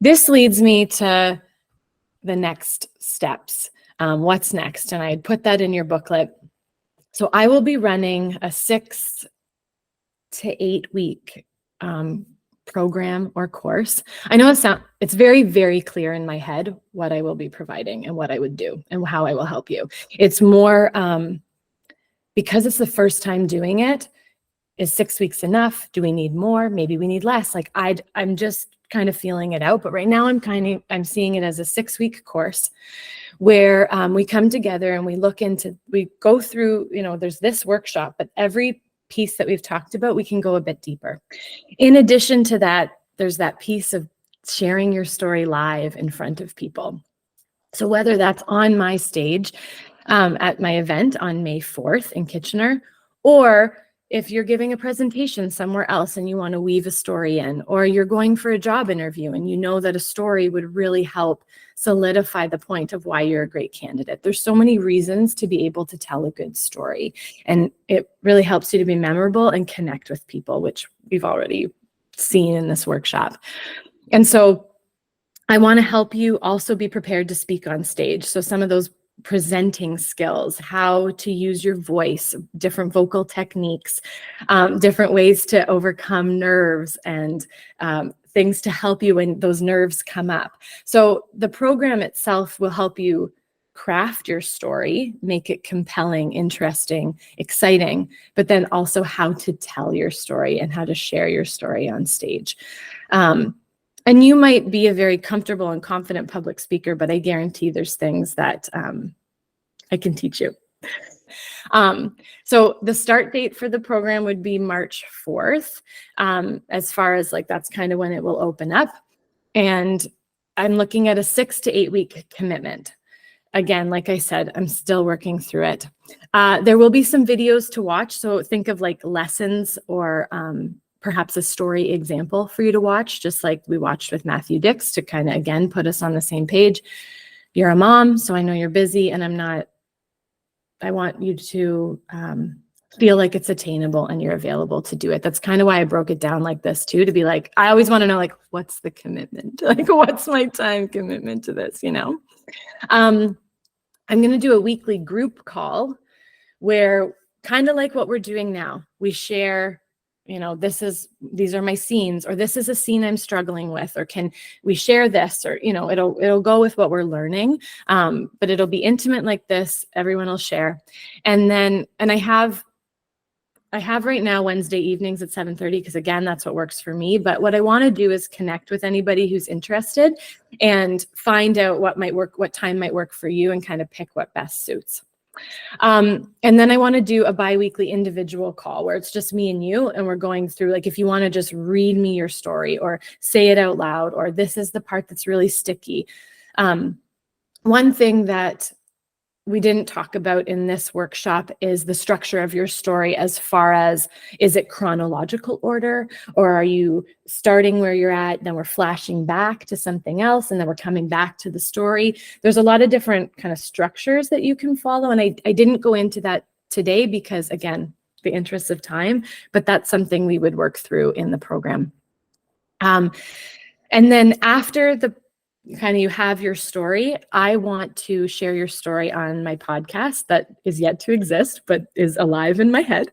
this leads me to the next steps. What's next? And I put that in your booklet. So I will be running a 6 to 8 week program or course. I know it's very, very clear in my head what I will be providing and what I would do and how I will help you. It's more because it's the first time doing it. Is 6 weeks enough? Do we need more? Maybe we need less. Like I'm just kind of feeling it out. But right now I'm seeing it as a 6-week course where we come together and we go through, there's this workshop, but every piece that we've talked about, we can go a bit deeper. In addition to that, there's that piece of sharing your story live in front of people. So whether that's on my stage at my event on May 4th in Kitchener, or if you're giving a presentation somewhere else and you want to weave a story in, or you're going for a job interview and you know that a story would really help solidify the point of why you're a great candidate. There's so many reasons to be able to tell a good story, and it really helps you to be memorable and connect with people, which we've already seen in this workshop. And so I want to help you also be prepared to speak on stage. So some of those presenting skills, how to use your voice, different vocal techniques, different ways to overcome nerves and things to help you when those nerves come up. So the program itself will help you craft your story, make it compelling, interesting, exciting, but then also how to tell your story and how to share your story on stage. And you might be a very comfortable and confident public speaker, but I guarantee there's things that I can teach you. So the start date for the program would be March 4th. As far as that's kind of when it will open up. And I'm looking at a 6 to 8 week commitment. Again, like I said, I'm still working through it. There will be some videos to watch. So think of lessons or perhaps a story example for you to watch, just like we watched with Matthew Dix to kind of, again, put us on the same page. You're a mom, so I know you're busy, and I want you to feel like it's attainable and you're available to do it. That's kind of why I broke it down like this too, to be I always want to know, what's the commitment? What's my time commitment to this, I'm going to do a weekly group call where kind of like what we're doing now, we share, these are my scenes, or this is a scene I'm struggling with, or can we share this, or, it'll go with what we're learning. But it'll be intimate like this. Everyone will share. And I have right now Wednesday evenings at 7:30, because again, that's what works for me. But what I want to do is connect with anybody who's interested and find out what might work, what time might work for you, and kind of pick what best suits. And then I want to do a bi-weekly individual call where it's just me and you, and we're going through, if you want to just read me your story or say it out loud, or this is the part that's really sticky. One thing that we didn't talk about in this workshop is the structure of your story, as far as, is it chronological order, or are you starting where you're at, then we're flashing back to something else, and then we're coming back to the story. There's a lot of different kind of structures that you can follow, and I didn't go into that today because, again, the interest of time, but that's something we would work through in the program. And then after you have your story, I want to share your story on my podcast that is yet to exist, but is alive in my head.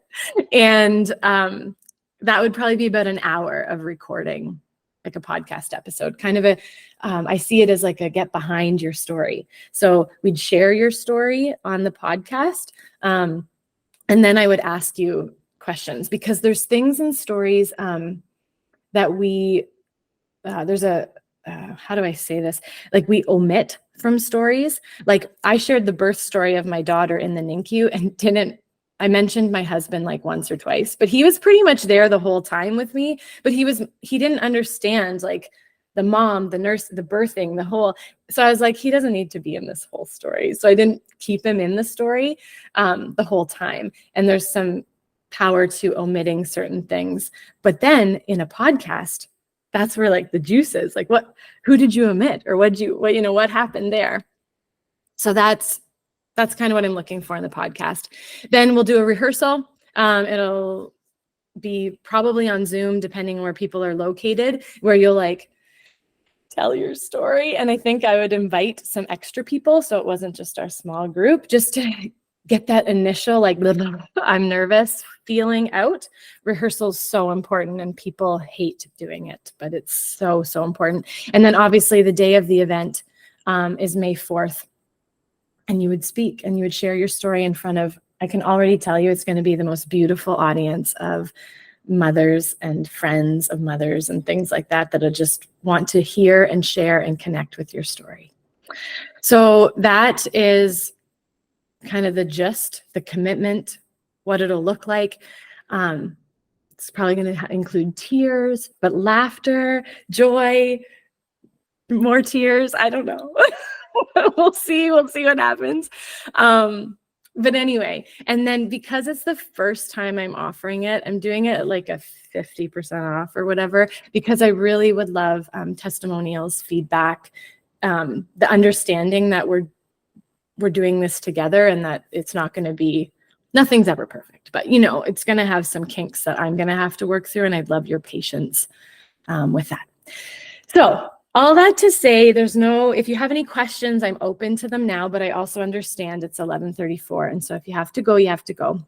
And that would probably be about an hour of recording, a podcast episode, kind of I see it as a get behind your story. So we'd share your story on the podcast. And then I would ask you questions, because there's things in stories that there's a, how do I say this? We omit from stories. I shared the birth story of my daughter in the NICU and I mentioned my husband once or twice, but he was pretty much there the whole time with me, but he didn't understand the mom, the nurse, the birthing, so I was he doesn't need to be in this whole story. So I didn't keep him in the story the whole time. And there's some power to omitting certain things. But then in a podcast, that's where the juice is. Who did you omit, or what happened there? So that's kind of what I'm looking for in the podcast. Then we'll do a rehearsal. It'll be probably on Zoom, depending on where people are located, where you'll tell your story. And I think I would invite some extra people, so it wasn't just our small group, just to get that initial, like, I'm nervous feeling out. Rehearsal is so important, and people hate doing it, but it's so, so important. And then obviously the day of the event is May 4th. And you would speak and you would share your story in front of, I can already tell you, it's going to be the most beautiful audience of mothers and friends of mothers and things like that, that'll just want to hear and share and connect with your story. So that is kind of the gist, the commitment, what it'll look like. It's probably going to include tears, but laughter, joy, more tears. I don't know. We'll see what happens. But anyway, and then because it's the first time I'm offering it, I'm doing it at like a 50% off or whatever, because I really would love testimonials, feedback, the understanding that we're doing this together, and that it's not going to be, nothing's ever perfect, but it's going to have some kinks that I'm going to have to work through, and I'd love your patience with that. So all that to say, if you have any questions, I'm open to them now, but I also understand it's 11:34. And so if you have to go, you have to go.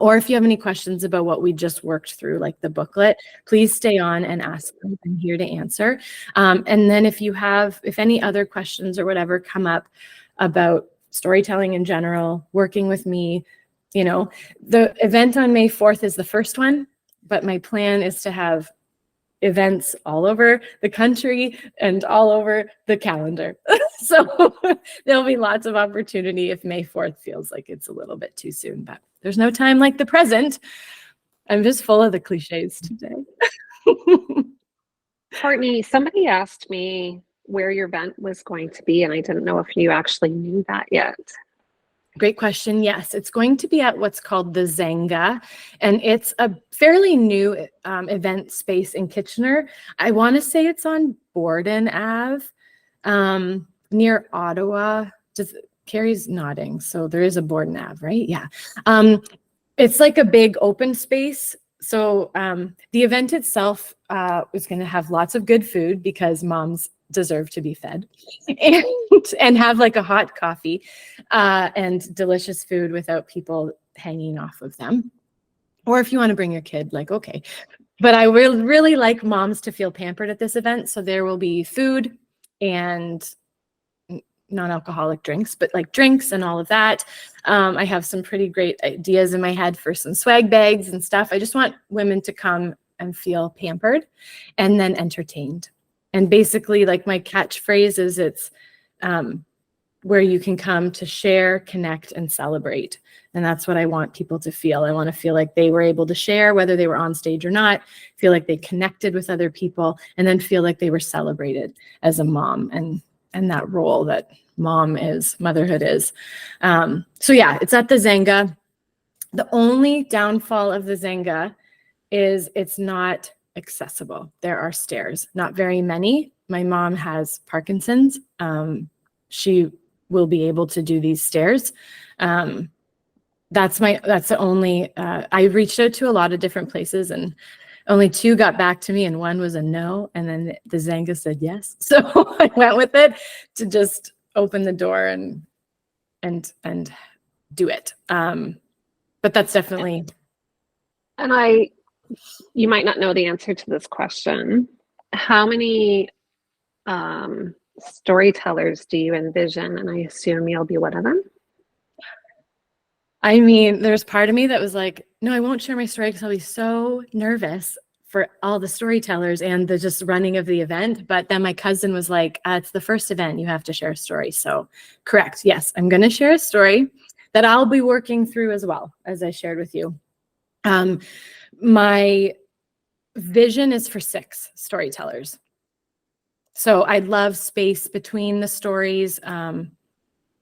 Or if you have any questions about what we just worked through, like the booklet, please stay on and ask them. I'm here to answer. And then if any other questions or whatever come up about storytelling in general, working with me, the event on May 4th is the first one, but my plan is to have events all over the country and all over the calendar. So there'll be lots of opportunity if May 4th feels like it's a little bit too soon, but there's no time like the present. I'm just full of the cliches today. Courtney, somebody asked me where your event was going to be, and I didn't know if you actually knew that yet. Great question. Yes, it's going to be at what's called the Zanga, and it's a fairly new event space in Kitchener. I want to say it's on Borden Ave, near Ottawa. Carrie's nodding, so there is a Borden Ave, right? Yeah. It's like a big open space. So the event itself is going to have lots of good food, because moms deserve to be fed, and have like a hot coffee and delicious food without people hanging off of them. Or if you want to bring your kid, like, okay. But I will really like moms to feel pampered at this event. So there will be food and non-alcoholic drinks, but like drinks and all of that. I have some pretty great ideas in my head for some swag bags and stuff. I just want women to come and feel pampered and then entertained. And basically, like, my catchphrase is, it's where you can come to share, connect, and celebrate. And that's what I want people to feel. I want to feel like they were able to share, whether they were on stage or not, feel like they connected with other people, and then feel like they were celebrated as a mom and that role that motherhood is. So yeah, it's at the Zanga. The only downfall of the Zanga is it's not accessible. There are stairs, not very many. My mom has Parkinson's. She will be able to do these stairs. That's the only, I reached out to a lot of different places, and only 2 got back to me, and 1 was a no. And then the Zanga said yes. So I went with it to just open the door and do it. But that's definitely. And you might not know the answer to this question. How many storytellers do you envision? And I assume you'll be one of them. I mean, there's part of me that was like, no, I won't share my story because I'll be so nervous for all the storytellers and the just running of the event. But then my cousin was like, it's the first event, you have to share a story. So correct. Yes, I'm going to share a story that I'll be working through as well, as I shared with you. My vision is for 6 storytellers. So I'd love space between the stories.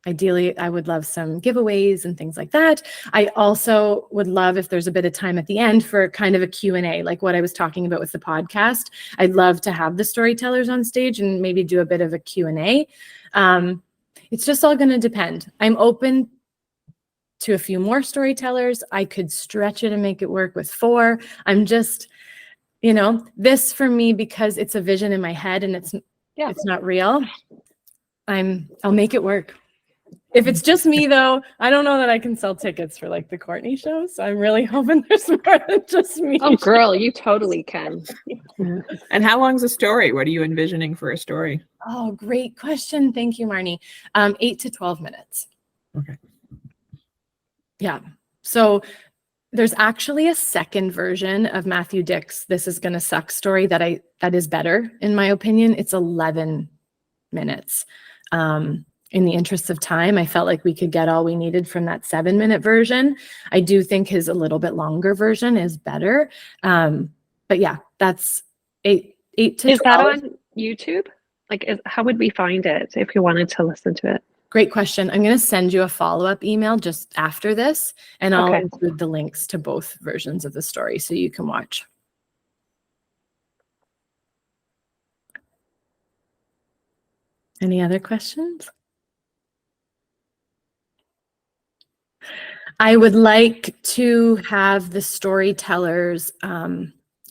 Ideally, I would love some giveaways and things like that. I also would love if there's a bit of time at the end for kind of a Q&A, like what I was talking about with the podcast. I'd love to have the storytellers on stage and maybe do a bit of a Q&A. It's just all going to depend. I'm open to a few more storytellers. I could stretch it and make it work with 4. I'm just, this for me, because it's a vision in my head, and Yeah. it's not real, I'll make it work. If it's just me though, I don't know that I can sell tickets for like the Courtney show. So I'm really hoping there's more than just me. Oh, girl, you totally can. And how long's a story? What are you envisioning for a story? Oh, great question. Thank you, Marnie. 8 to 12 minutes. Okay. Yeah. So there's actually a second version of Matthew Dick's This Is Gonna Suck story that is better, in my opinion. It's 11 minutes. In the interest of time, I felt like we could get all we needed from that 7-minute version. I do think his a little bit longer version is better. But yeah, that's 8 to 12. Is that on YouTube? Like, how would we find it if we wanted to listen to it? Great question. I'm going to send you a follow-up email just after this, and I'll Okay. include the links to both versions of the story so you can watch. Any other questions? I would like to have the storytellers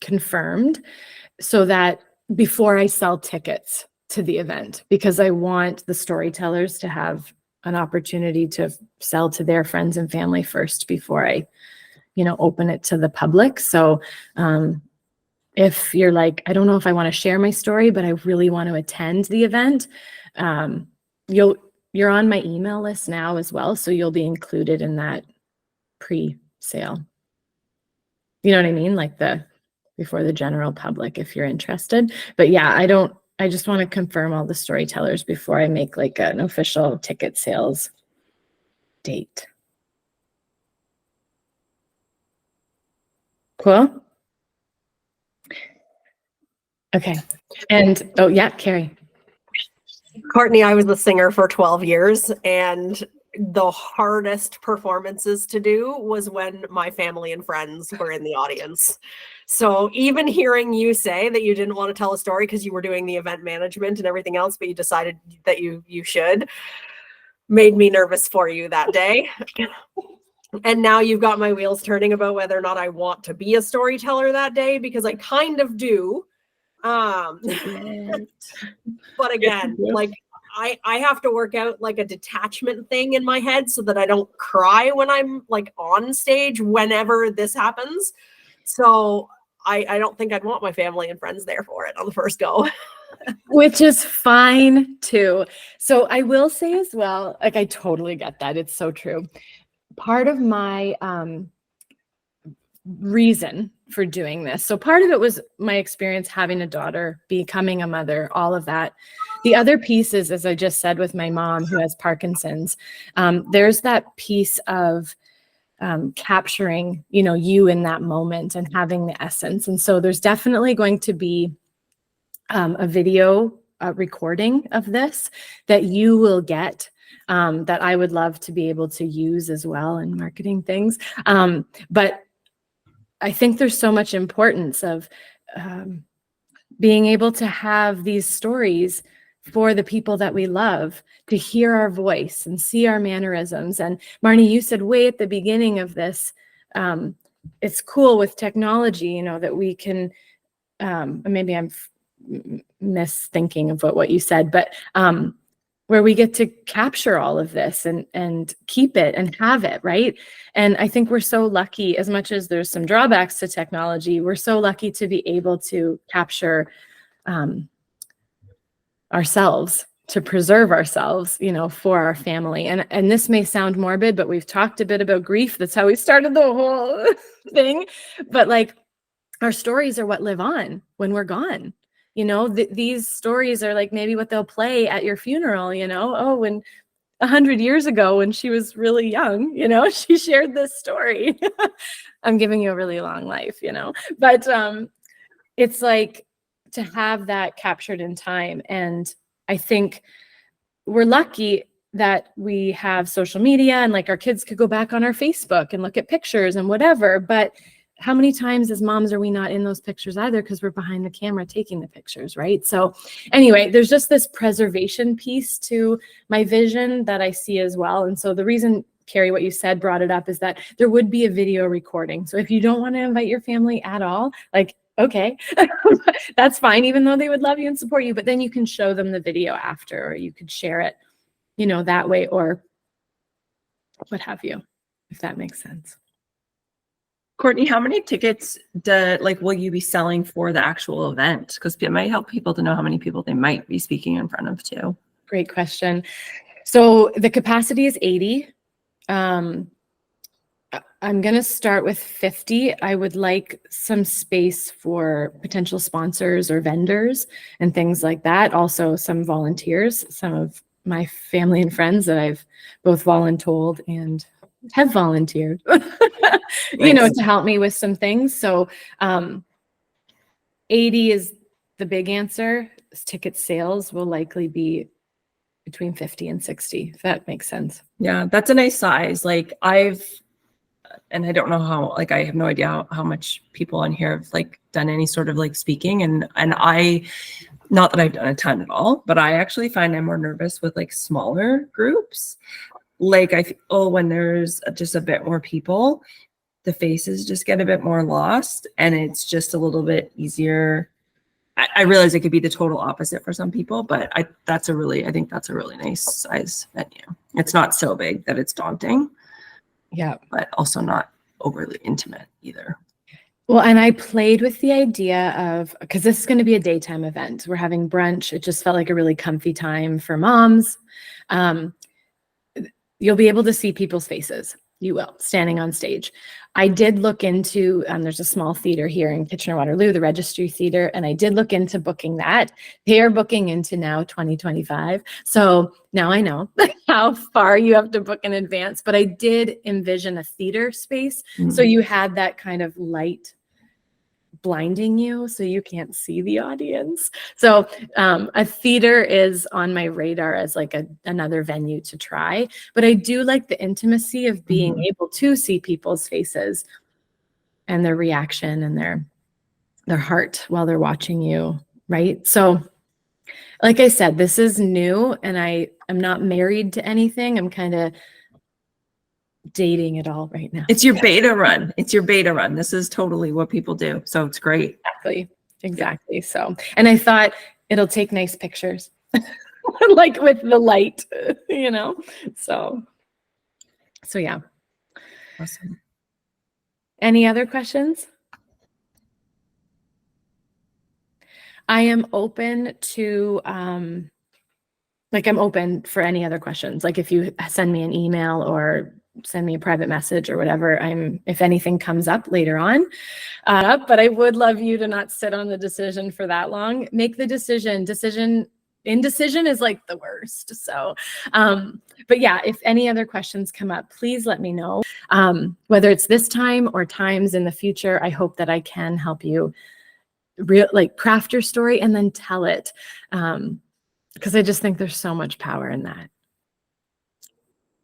confirmed so that before I sell tickets to the event, because I want the storytellers to have an opportunity to sell to their friends and family first before I, open it to the public. So if you're like, I don't know if I want to share my story, but I really want to attend the event, you're on my email list now as well. So you'll be included in that pre-sale. You know what I mean? Like before the general public, if you're interested. But yeah, I just want to confirm all the storytellers before I make like an official ticket sales date. Cool. Okay. And oh yeah, Carrie. Courtney, I was the singer for 12 years, and the hardest performances to do was when my family and friends were in the audience. So even hearing you say that you didn't want to tell a story because you were doing the event management and everything else, but you decided that you should, made me nervous for you that day. And now you've got my wheels turning about whether or not I want to be a storyteller that day, because I kind of do. But again, like I have to work out like a detachment thing in my head so that I don't cry when I'm like on stage whenever this happens. So I don't think I'd want my family and friends there for it on the first go. Which is fine too. So I will say as well, like I totally get that. It's so true. Part of my reason for doing this. So part of it was my experience having a daughter, becoming a mother, all of that. The other piece is, as I just said, with my mom who has Parkinson's, there's that piece of capturing, you in that moment and having the essence. And so there's definitely going to be a video recording of this that you will get that I would love to be able to use as well in marketing things. But I think there's so much importance of being able to have these stories for the people that we love, to hear our voice and see our mannerisms. And Marnie, you said way at the beginning of this, it's cool with technology, that we can, maybe I'm misthinking of what you said, but where we get to capture all of this and keep it and have it, right? And I think we're so lucky, as much as there's some drawbacks to technology, we're so lucky to be able to capture ourselves, to preserve ourselves, for our family. And this may sound morbid, but we've talked a bit about grief. That's how we started the whole thing. But like, our stories are what live on when we're gone. These stories are like maybe what they'll play at your funeral, oh, when 100 years ago when she was really young, she shared this story. I'm giving you a really long life, but it's like to have that captured in time. And I think we're lucky that we have social media and like our kids could go back on our Facebook and look at pictures and whatever, but how many times as moms are we not in those pictures either because we're behind the camera taking the pictures, right? So anyway, there's just this preservation piece to my vision that I see as well. And so the reason, Carrie, what you said brought it up is that there would be a video recording. So if you don't want to invite your family at all, like okay, that's fine, even though they would love you and support you, but then you can show them the video after, or you could share it, you know, that way, or what have you, if that makes sense. Courtney, how many tickets will you be selling for the actual event? Because it might help people to know how many people they might be speaking in front of too. Great question. So the capacity is 80. I'm going to start with 50. I would like some space for potential sponsors or vendors and things like that. Also some volunteers, some of my family and friends that I've both voluntold and have volunteered, you know, to help me with some things. So 80 is the big answer. Ticket sales will likely be between 50 and 60, if that makes sense. Yeah, that's a nice size. Like and I don't know how, like, I have no idea how much people on here have like done any sort of like speaking. And I, not that I've done a ton at all, but I actually find I'm more nervous with like smaller groups. Like I feel when there's just a bit more people, the faces just get a bit more lost and it's just a little bit easier. I realize it could be the total opposite for some people, but I think that's a really nice size venue. It's not so big that it's daunting. Yeah. But also not overly intimate either. Well, and I played with the idea of, because this is going to be a daytime event. We're having brunch. It just felt like a really comfy time for moms. You'll be able to see people's faces. You will, standing on stage. I did look into, there's a small theater here in Kitchener-Waterloo, the Registry Theater, and I did look into booking that. They are booking into now 2025. So now I know how far you have to book in advance, but I did envision a theater space. Mm-hmm. So you had that kind of light blinding you so you can't see the audience. So a theater is on my radar as like another venue to try, but I do like the intimacy of being able to see people's faces and their reaction and their heart while they're watching you, right? So like I said, this is new and I'm not married to anything. I'm kind of dating it all right now. It's your beta run. This is totally what people do. So it's great. Exactly. So, and I thought it'll take nice pictures like with the light, you know? So yeah. Awesome. Any other questions? I am open to, I'm open for any other questions. Like if you send me an email or send me a private message or whatever, if anything comes up later on, but I would love you to not sit on the decision for that long. Make the decision. Indecision is like the worst. So, but yeah, if any other questions come up, please let me know. Whether it's this time or times in the future, I hope that I can help you craft your story and then tell it. Because I just think there's so much power in that.